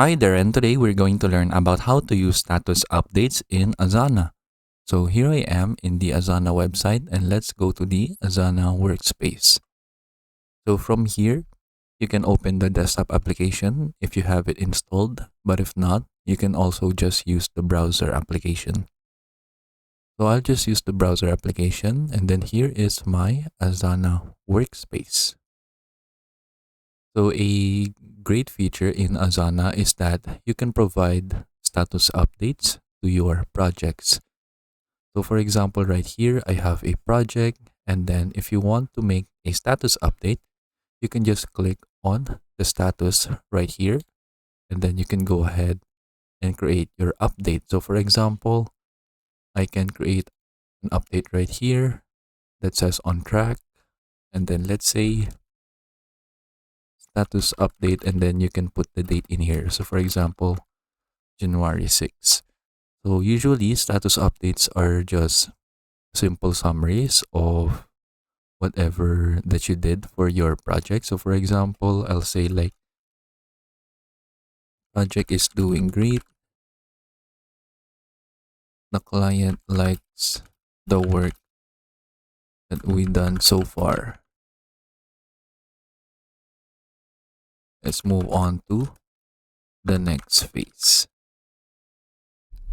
Hi there, and today we're going to learn about how to use status updates in Asana. So here I am in the Asana website, and let's go to the Asana workspace. So from here, you can open the desktop application if you have it installed, but if not, you can also just use the browser application. So I'll just use the browser application, and then here is my Asana workspace. So a great feature in Asana is that you can provide status updates to your projects. So for example, right here, I have a project, and then if you want to make a status update, you can just click on the status right here, and then you can go ahead and create your update. So for example, I can create an update right here that says on track, and then let's say status update, and then you can put the date in here. So for example, January 6th. So usually status updates are just simple summaries of whatever that you did for your project. So for example, I'll say like project is doing great. The client likes the work that we done so far. Let's move on to the next phase.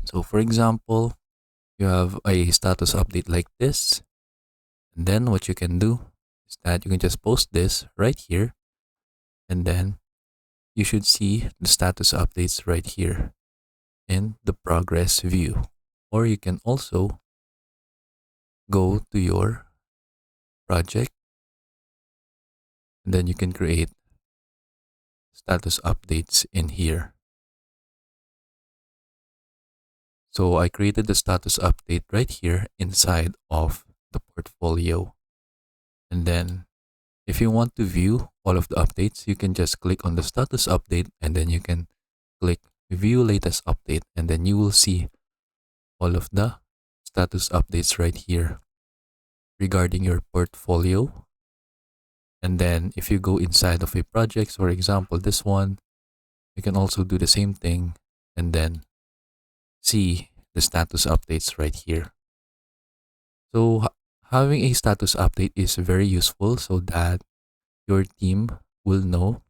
So for example, you have a status update like this. And then what you can do is that you can just post this right here, and then you should see the status updates right here in the progress view. Or you can also go to your project, and then you can create status updates in here. So I created the status update right here inside of the portfolio. And then if you want to view all of the updates, you can just click on the status update, and then you can click view latest update, and then you will see all of the status updates right here regarding your portfolio. And then if you go inside of a project, for example, this one, you can also do the same thing and then see the status updates right here. So having a status update is very useful so that your team will know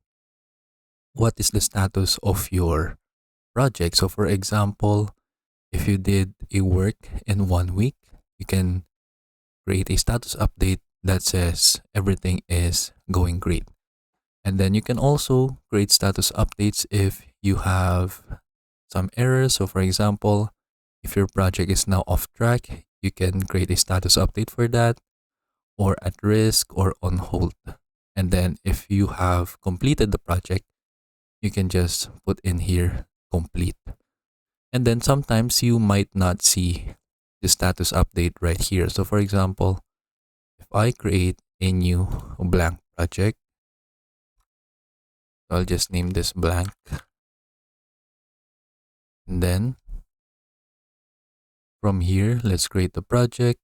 what is the status of your project. So for example, if you did a work in 1 week, you can create a status update that says everything is going great. And then you can also create status updates if you have some errors. So for example, if your project is now off track, you can create a status update for that, or at risk, or on hold. And then if you have completed the project, you can just put in here complete. And then sometimes you might not see the status update right here. So for example, if I create a new blank project, I'll just name this blank. And then from here, let's create the project.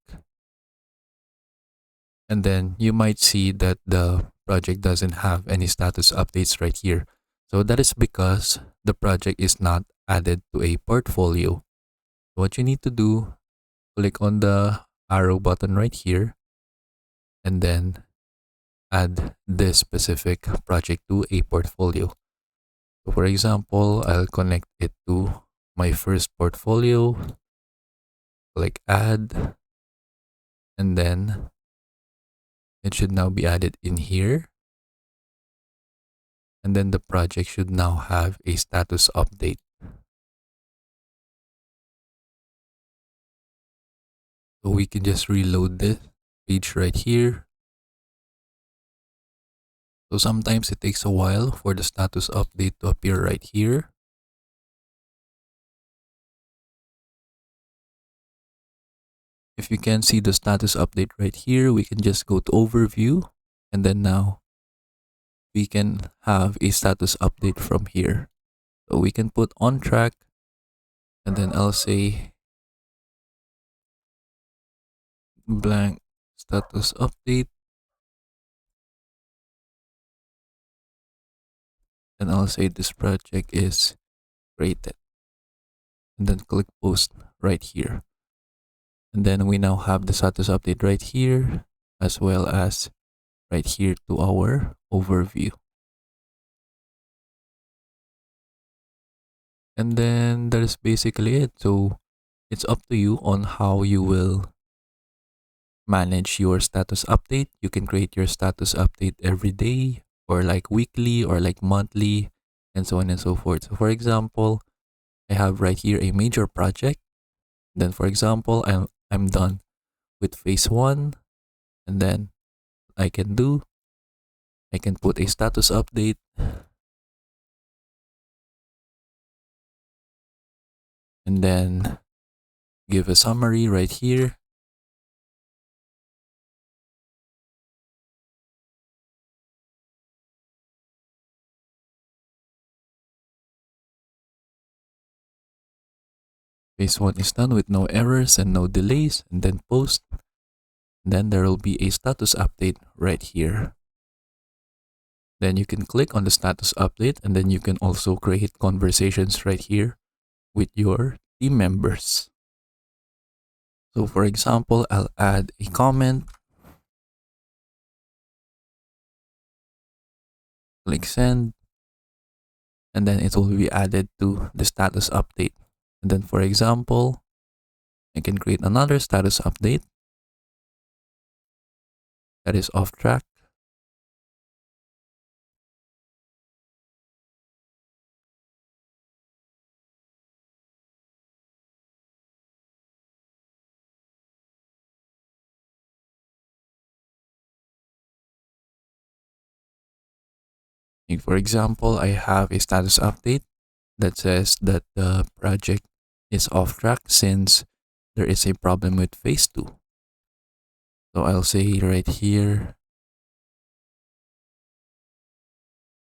And then you might see that the project doesn't have any status updates right here. So that is because the project is not added to a portfolio. What you need to do, click on the arrow button right here, and then add this specific project to a portfolio. So for example, I'll connect it to my first portfolio, click add, and then it should now be added in here. And then the project should now have a status update. So we can just reload this page right here. So sometimes it takes a while for the status update to appear right here. If you can see the status update right here, we can just go to overview, and then now we can have a status update from here. So we can put on track, and then I'll say blank status update, and I'll say this project is create it. And then click post right here. And then we now have the status update right here, as well as right here to our overview. And then that is basically it. So it's up to you on how you will manage your status update. You can create your status update every day or like weekly or like monthly and so on and so forth. So for example, I have right here a major project. Then for example, I'm done with phase 1, and then I can put a status update, and then give a summary right here. Phase 1 is done with no errors and no delays, and then post. Then there will be a status update right here. Then you can click on the status update, and then you can also create conversations right here with your team members. So for example, I'll add a comment, click send, and then it will be added to the status update. And then for example, I can create another status update that is off track. Like for example, I have a status update that says that the project is off track since there is a problem with phase 2. So I'll say right here,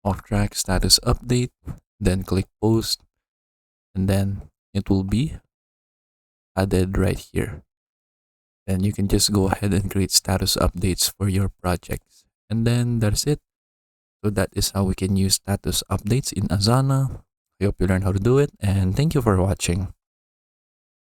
off track status update, then click post, and then it will be added right here. Then you can just go ahead and create status updates for your projects. And then that's it. So that is how we can use status updates in Asana. I hope you learned how to do it, and thank you for watching.